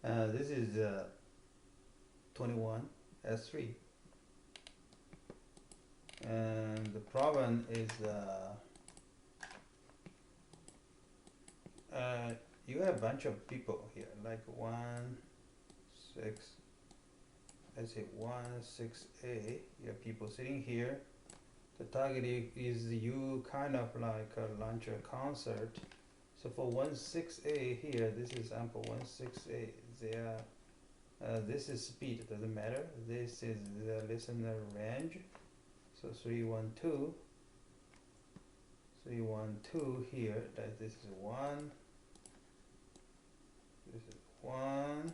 This is 21 S3, and the problem is you have a bunch of people here, like 6, let's say 16A. You have people sitting here. The target is you kind of like launch a concert. So for 16A here, this is sample 16A. This is speed, doesn't matter. This is the listener range. So 312 here, that this is 1, this is 1,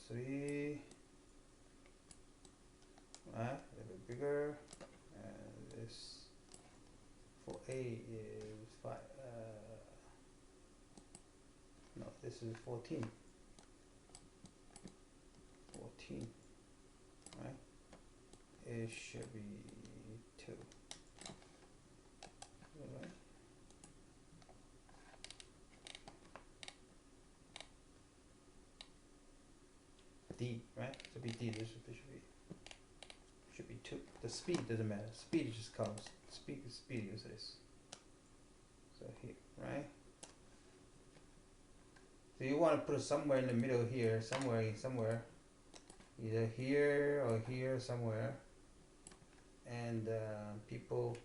3, right, a little bit bigger, and this for A is 5, no, this is 14, right, it should be 2, right? D, right? So be D, this should be 2. The speed doesn't matter. Speed just comes. Speed is this. So here, right? So you want to put it somewhere in the middle here, somewhere, either here or here somewhere. And people,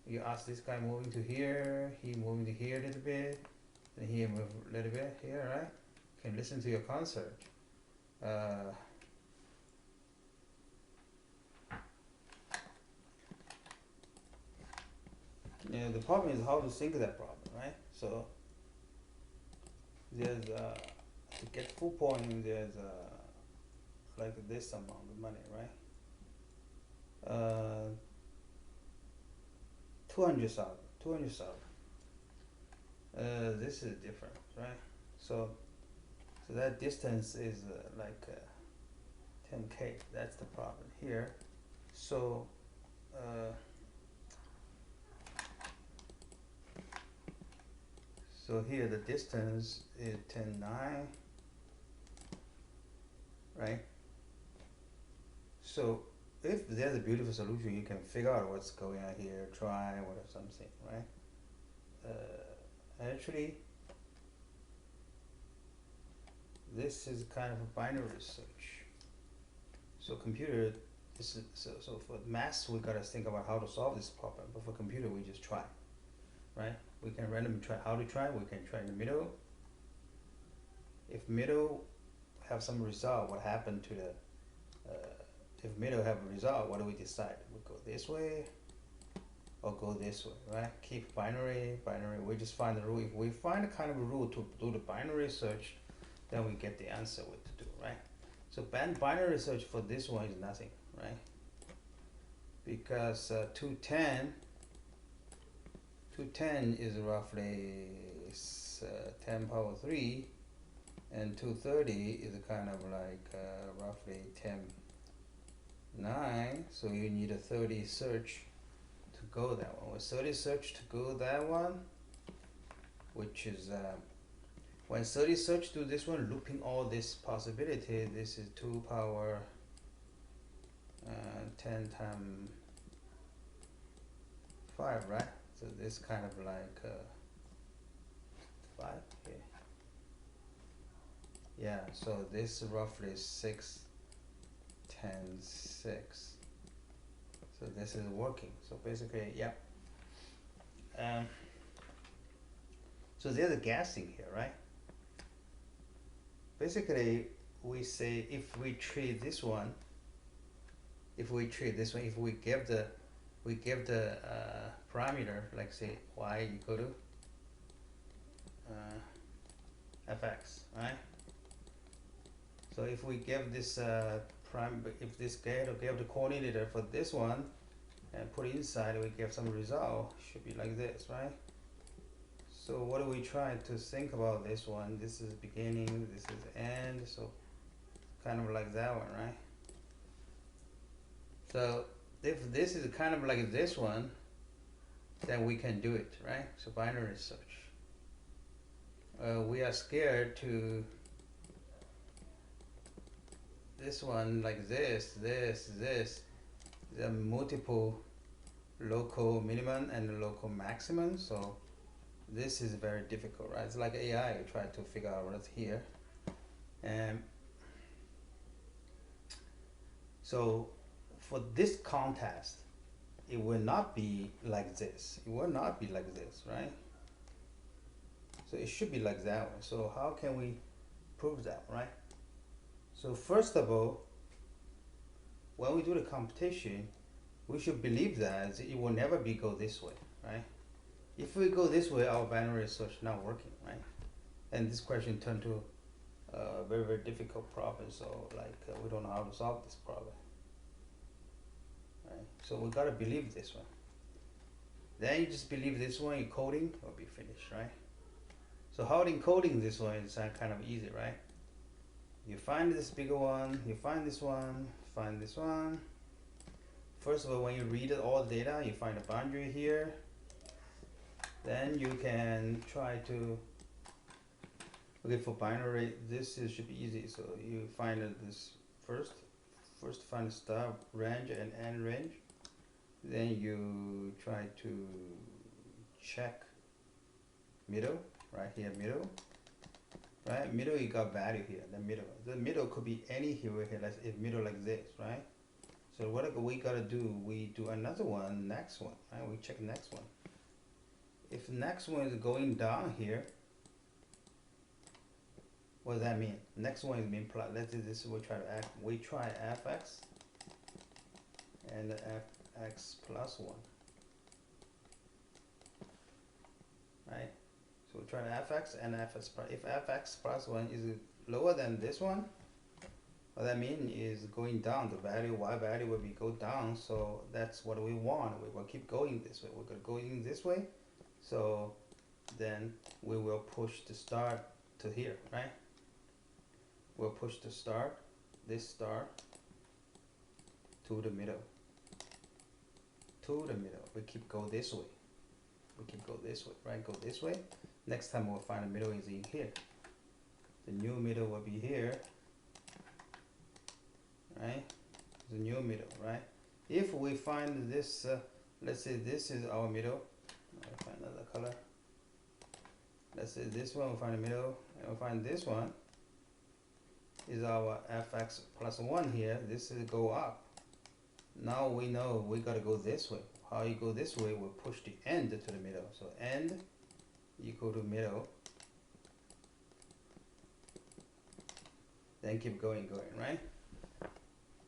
you ask this guy moving to here, he moving to here a little bit, and here move a little bit here, right? You can listen to your concert. The problem is how to think of that problem, right? So there's to get full point, there's like this amount of money, right? 200,000. This is different, right? So that distance is like 10K. That's the problem here. So so here the distance is 10.9, right? So if there's a beautiful solution, you can figure out what's going on here, try or something, right? Actually, this is kind of a binary search. So computer, this is, so for math, we gotta think about how to solve this problem. But for computer, we just try, right? We can randomly try. How to try? We can try in the middle. If middle have some result, what happened to the if middle have a result, what do we decide? We go this way or go this way, right? Keep binary. We just find the rule. If we find a kind of a rule to do the binary search, then we get the answer what to do, right? So binary search for this one is nothing, right? Because 210 is roughly 10 power 3, and 230 is kind of like roughly 10.9. So you need a 30 search to go that one. With 30 search to go that one, which is when 30 search to this one, looping all this possibility, this is 2 power 10 times 5, right? So this kind of like 5, okay. Yeah, so this roughly 6, 10, 6. So this is working. So basically, yeah. So there's a guessing here, right? Basically, we say if we treat this one, if we give the parameter, like say y equal to fx, right? So if we give this if this give the coordinator for this one and put inside, we get some result, should be like this, right? So what do we try to think about this one? This is beginning, this is end, so kind of like that one, right? So if this is kind of like this one, then we can do it, right? So binary search. We are scared to this one like this, this. There are multiple local minimum and local maximum, so this is very difficult, right? It's like AI, you try to figure out what's here. And so for this contest, it will not be like this. It will not be like this, right? So it should be like that one. So how can we prove that, right? So first of all, when we do the computation, we should believe that it will never be go this way, right? If we go this way, our binary search not working, right? And this question turned to a very, very difficult problem. So like we don't know how to solve this problem, right? So we gotta believe this one. Then you just believe this one, your coding will be finished, right? So how encoding this one is kind of easy, right? You find this bigger one, you find this one, find this one. First of all, when you read all the data, you find a boundary here. Then you can try to, okay, for binary, this should be easy. So you find this first find start range and end range. Then you try to check middle, right here, middle. Right, middle you got value here, the middle could be any here, let's if middle like this, right? So what we gotta do, we do another one, next one, right? We check next one. If next one is going down here, what does that mean? Next one is mean plus, let's do this, we try fx and fx plus 1, right? So we try fx and fx plus, if fx plus 1 is lower than this one, what that means is going down, the value, y value will be go down, so that's what we want. We will keep going this way, we're gonna go in this way, so then we will push the start to here, right? We'll push the start, this star, to the middle, we keep go this way, right, go this way. Next time we'll find the middle is in here, the new middle will be here, right? The new middle, right? If we find this, let's say this is our middle, I'll find another color. Let's say this one, we'll find the middle, and we'll find this one is our fx plus 1 here. This is go up. Now we know we gotta go this way. How you go this way? We'll push the end to the middle. So end equal to middle. Then keep going, right?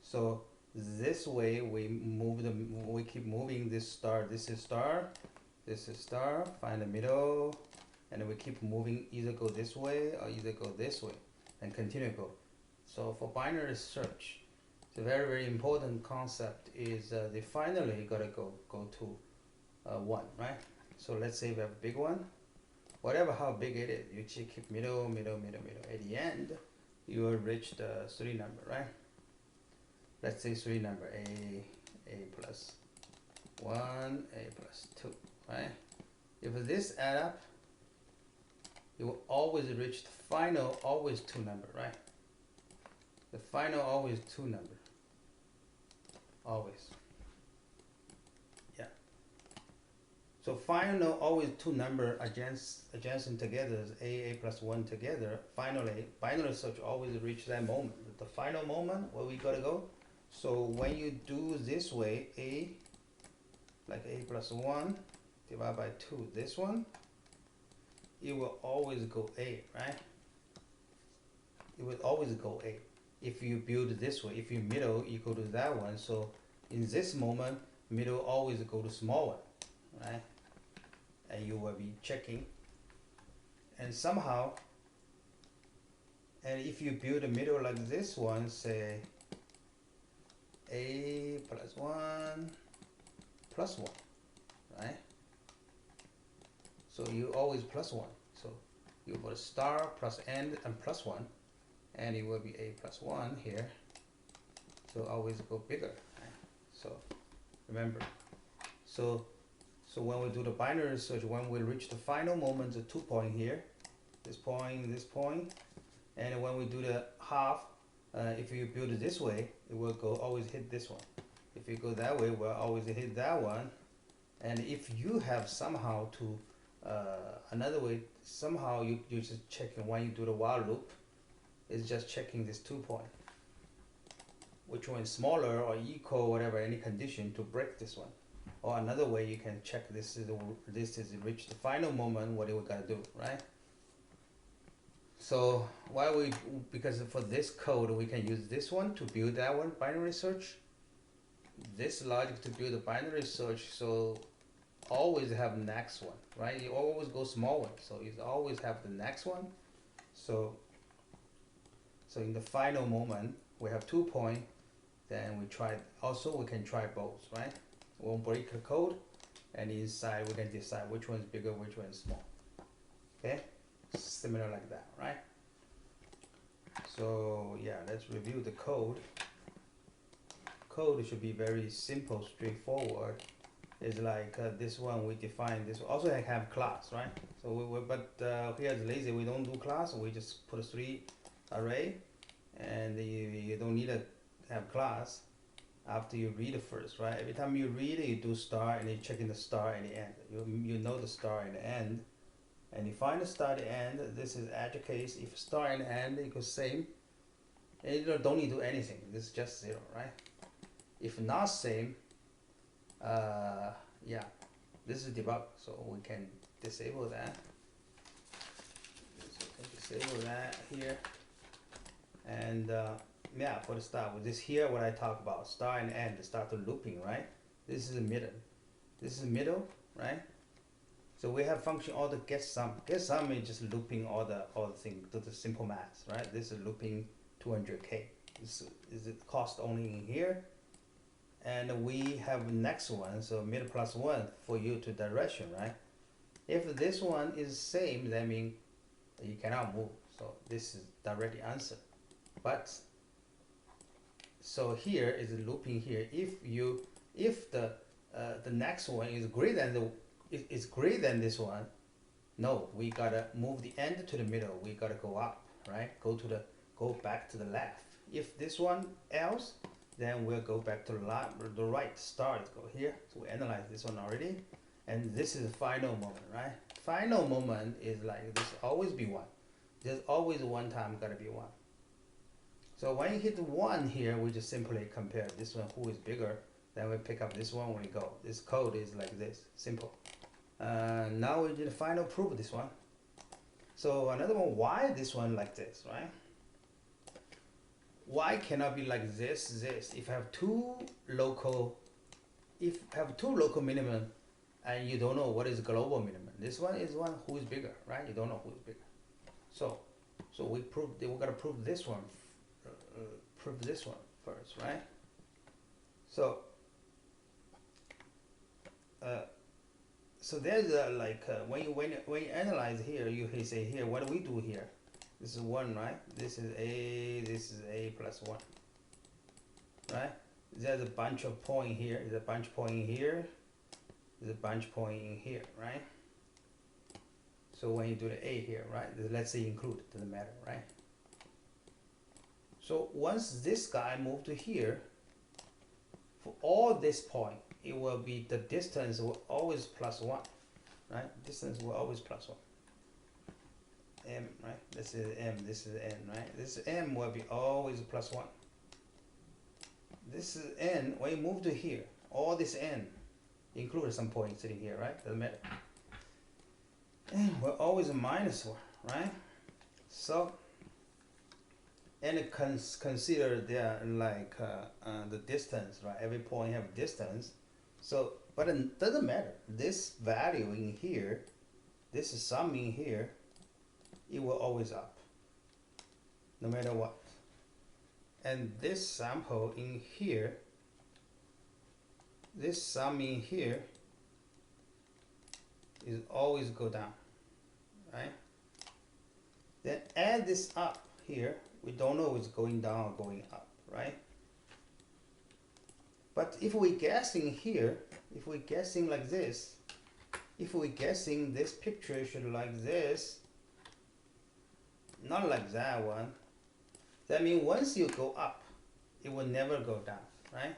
So this way we keep moving this star. This is star, find the middle, and we keep moving, either go this way or either go this way, and continue to go. So for binary search, the very, very important concept is they finally gotta go to 1, right? So let's say we have a big one, whatever how big it is, you keep middle. At the end, you will reach the 3 number, right? Let's say 3 number, a plus 1, a plus 2, right? If this add up, you will always reach the final, always 2 number, right? The final always 2 number, always. Yeah. So final always 2 number adjacent together is a plus 1 together. Finally, binary search always reach that moment, the final moment where we gotta go. So when you do this way, a, like a plus 1 divided by 2, this one, it will always go a, right? It will always go a. If you build this way, if you middle equal to that one, so in this moment, middle always go to small one, right? And you will be checking. And somehow, and if you build a middle like this one, say a plus 1 plus 1, right? So you always plus 1. So you put a star plus end and plus 1, and it will be a plus 1 here. So always go bigger, right? So remember, so when we do the binary search, when we reach the final moment, the 2 point here, this point, and when we do the half, If you build it this way, it will go always hit this one. If you go that way, we'll always hit that one. And if you have somehow to another way, somehow you just checking when you do the while loop, is just checking this 2 point, which one is smaller or equal, whatever, any condition to break this one. Or another way you can check this is reach the final moment, what do we gotta do, right? So because for this code we can use this one to build that one binary search, this logic to build a binary search, so always have next one, right? You always go small one, so you always have the next one. So in the final moment we have 2 point, then we try, also we can try both, right? We won't break the code, and inside we can decide which one is bigger, which one is small. Okay, similar like that, right? So yeah, let's review the code. Code should be very simple, straightforward. It's like this one we define this. Also I have class, right? So but here is lazy. We don't do class. We just put a 3 array, and you don't need to have class after you read it first, right? Every time you read it, you do star, and you check in the star and the end. You know the star and the end, and you find the star and the end. This is edge case. If star and end equals same, and you don't need to do anything. This is just 0, right? If not same, yeah, this is debug, so we can disable that. So we can disable that here, and yeah, for the start with this here, what I talk about, star and end, start the looping, right? This is the middle. This is middle, right? So we have function all the get sum. Get sum is just looping all the thing to the simple math, right? This is looping 200k. This is it cost only in here. And we have next one, so middle plus 1 for you to direction, right? If this one is same, that means you cannot move. So this is directly answer. But so here is looping here. If the next one is greater than this one, no, we gotta move the end to the middle. We gotta go up, right? Go back to the left. If this one else, then we'll go back to the right. Start go here. So we analyze this one already, and this is the final moment, right? Final moment is like this. Always be 1. There's always one time gotta be 1. So when you hit 1 here, we just simply compare this one who is bigger. Then we pick up this one when we go. This code is like this, simple. Now we did final proof this one. So another one, why this one like this, right? Why cannot be like this? If you have two local minimum, and you don't know what is global minimum. This one is one who is bigger, right? You don't know who is bigger. So we gotta prove this one. Prove this one first, right? So so there's when you analyze here, you say here, what do we do here? This is 1, right? This is a plus 1, right? There's a bunch of point here. There's a bunch point in here. There's a bunch point in here, right? So when you do the a here, right? Let's say include, doesn't matter, right? So once this guy moved to here, for all this point, it will be the distance will always plus 1, right? Distance will always plus 1. M, right? This is M, this is N, right? This M will be always plus 1. This is N, when you move to here, all this N, include some point sitting here, right? Doesn't matter. N will always minus 1, right? So, and consider there the distance, right? Every point have distance. So, but it doesn't matter. This value in here, this is sum in here, it will always up, no matter what. And this sample in here, this sum in here is always go down, right? Then add this up here, we don't know it's going down or going up, right? But if we guessing here, if we guessing like this, if we guessing this picture should like this, not like that one, That means once you go up, it will never go down, right?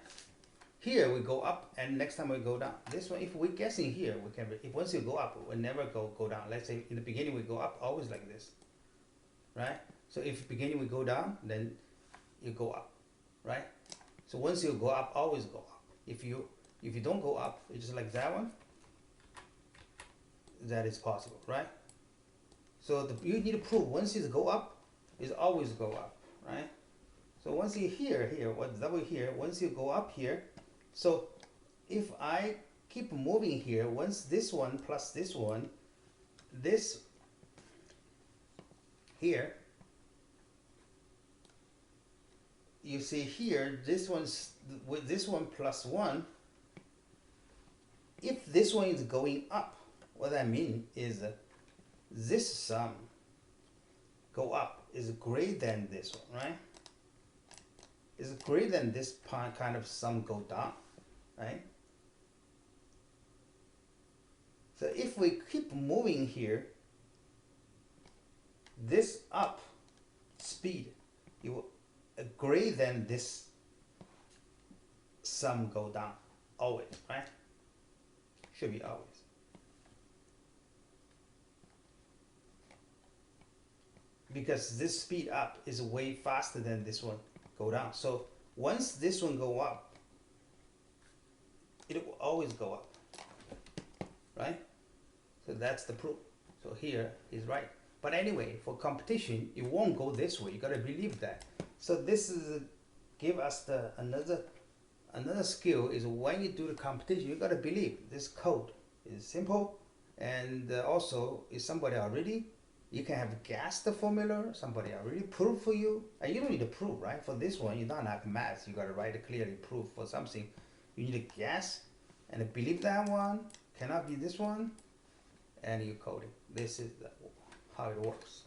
Here we go up, and next time we go down. This one, if we're guessing here, we can. If once you go up, it will never go down. Let's say in the beginning we go up, always like this, right? So if beginning we go down, then you go up, right? So once you go up, always go up. If you don't go up, it's just like that one. That is possible, right? So you need to prove once you go up, is always go up, right? So once you here, what double here, once you go up here, so if I keep moving here, once this one plus this one, this here, you see here, this one's with this one plus one. If this one is going up, what that means is this sum go up is greater than this one, right? Is greater than this kind of sum go down, right? So if we keep moving here, this up speed, it will greater than this sum go down, always, right? Should be always. Because this speed up is way faster than this one go down. So once this one go up, it will always go up, right? So that's the proof. So here is right. But anyway, for competition, it won't go this way. You gotta believe that. So this is give us the another skill is when you do the competition, you gotta believe this code is simple, and also is somebody already. You can have guessed the formula, somebody already proved for you, and you don't need to prove, right? For this one, you don't have math, you gotta write a clearly proof for something. You need to guess and believe that one cannot be this one, and you code it. This is how it works.